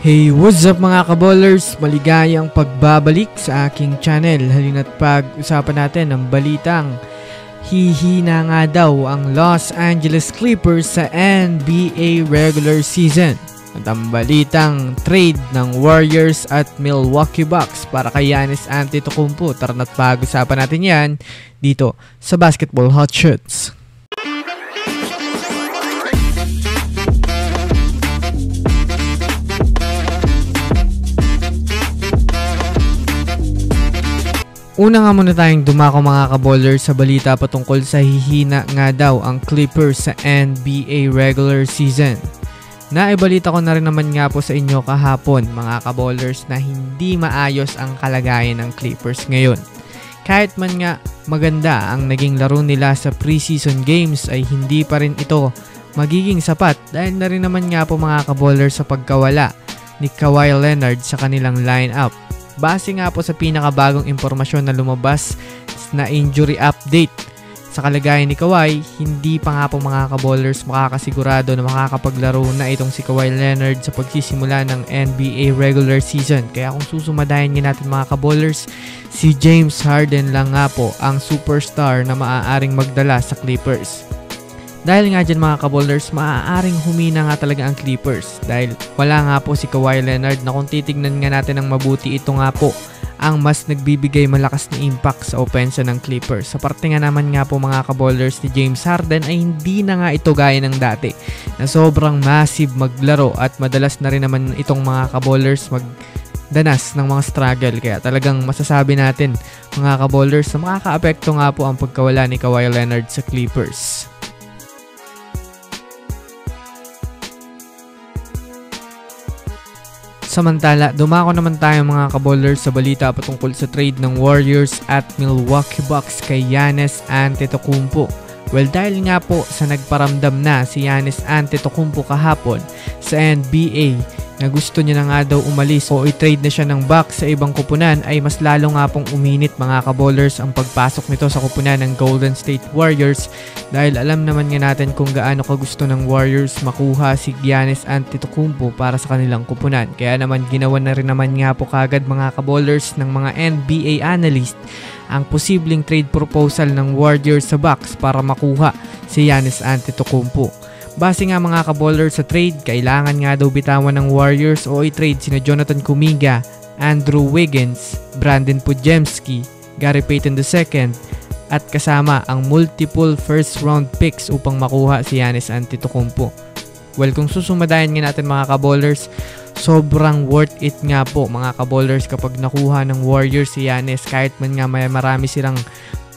Hey, what's up mga kaballers? Maligayang pagbabalik sa aking channel. Halina't pag-usapan natin ang balitang hihina nga daw ang Los Angeles Clippers sa NBA regular season. At ang balitang trade ng Warriors at Milwaukee Bucks para kay Giannis Antetokounmpo. Tara na't pag-usapan natin yan dito sa Basketball Hot Shots. Una nga muna tayong dumako mga kaballers sa balita patungkol sa hihina nga daw ang Clippers sa NBA regular season. Naibalita ko na rin naman nga po sa inyo kahapon mga kaballers na hindi maayos ang kalagayan ng Clippers ngayon. Kahit man nga maganda ang naging laro nila sa preseason games ay hindi pa rin ito magiging sapat dahil na rin naman nga po mga kaballers sa pagkawala ni Kawhi Leonard sa kanilang lineup. Base nga po sa pinakabagong impormasyon na lumabas na injury update sa kalagayan ni Kawhi, hindi pa nga po mga kaballers makakasigurado na makakapaglaro na itong si Kawhi Leonard sa pagsisimula ng NBA regular season. Kaya kung susumadayan nga natin mga kaballers, si James Harden lang nga po ang superstar na maaaring magdala sa Clippers. Dahil nga dyan mga kaballers, maaaring humina nga talaga ang Clippers dahil wala nga po si Kawhi Leonard na kung titignan nga natin ng mabuti, ito nga po ang mas nagbibigay malakas na impact sa opensa ng Clippers. Sa parte nga naman nga po mga kaballers ni James Harden ay hindi na nga ito gaya ng dati na sobrang massive maglaro at madalas na rin naman itong mga kaballers magdanas ng mga struggle. Kaya talagang masasabi natin mga kaballers na makaka-apekto nga po ang pagkawala ni Kawhi Leonard sa Clippers. Samantala, dumako naman tayo mga kaballers sa balita patungkol sa trade ng Warriors at Milwaukee Bucks kay Giannis Antetokounmpo. Well, dahil nga po sa nagparamdam na si Giannis Antetokounmpo kahapon sa NBA na gusto niya na nga daw umalis o i-trade na siya ng Bucks sa ibang kupunan, ay mas lalo nga pong uminit mga kaballers ang pagpasok nito sa kupunan ng Golden State Warriors dahil alam naman nga natin kung gaano kagusto ng Warriors makuha si Giannis Antetokounmpo para sa kanilang kupunan. Kaya naman ginawa na rin naman nga po kagad mga kaballers ng mga NBA analyst ang posibleng trade proposal ng Warriors sa Bucks para makuha si Giannis Antetokounmpo. Base nga mga kaballers sa trade, kailangan nga daw bitawan ng Warriors o i-trade sina Jonathan Kuminga, Andrew Wiggins, Brandon Podziemski, Gary Payton II at kasama ang multiple first round picks upang makuha si Giannis Antetokounmpo. Well, kung susumadayan nga natin mga kaballers, sobrang worth it nga po mga kaballers kapag nakuha ng Warriors si Giannis kahit man nga may marami silang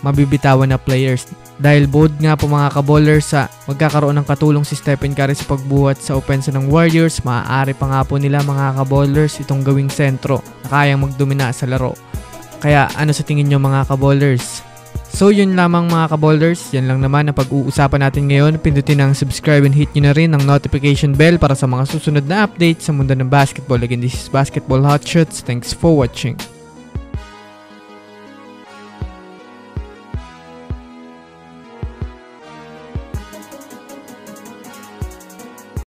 mabibitawan na players. Dahil bold nga po mga kaballers sa magkakaroon ng katulong si Stephen Curry sa pagbuhat sa opensa ng Warriors, maaari pa nga po nila mga kaballers itong gawing sentro na kayang magdomina sa laro. Kaya ano sa tingin nyo mga kaballers? So yun lamang mga kaballers, yan lang naman ang pag-uusapan natin ngayon. Pindutin ang subscribe and hit nyo na rin ang notification bell para sa mga susunod na updates sa mundo ng basketball. Again, this is Basketball Hot Shots. Thanks for watching.